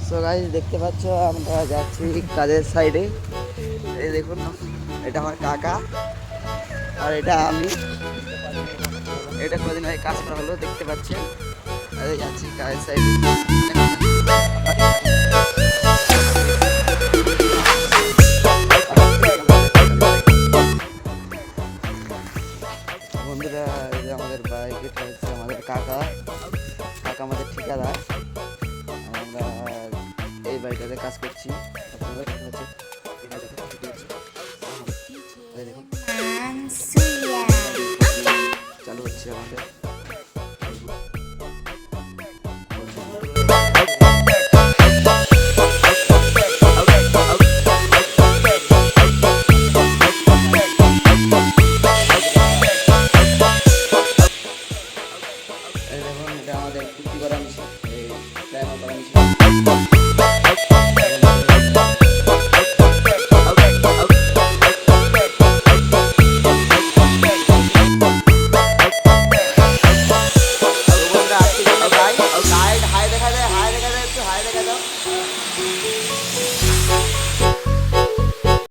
So guys দেখতে পাচ্ছ আমরা যাচ্ছি কাজের সাইডে। এই দেখুন, এটা আমার কাকা আর এটা আমি। এটা কদিন আগে কাজ করা হলো, দেখতে পাচ্ছেন। এই যাচ্ছি কাজের সাইডে। বন্ধুরা, এই যে আমাদের বাইক, এটা হচ্ছে আমাদের কাকা। কাকা আমাদের ঠিকাদার। আমরা এই বাড়িটাতে কাজ করছি। আপনারা দেখতে পাচ্ছেন, এই দেখুন চালু হচ্ছে আমাদের। এই দেখুন, এটা আমাদের কুর্তি করা মেশিন, এই প্রাইমার করা মেশিন। হাই দেখা যায়, একটু হাই দেখা দাও।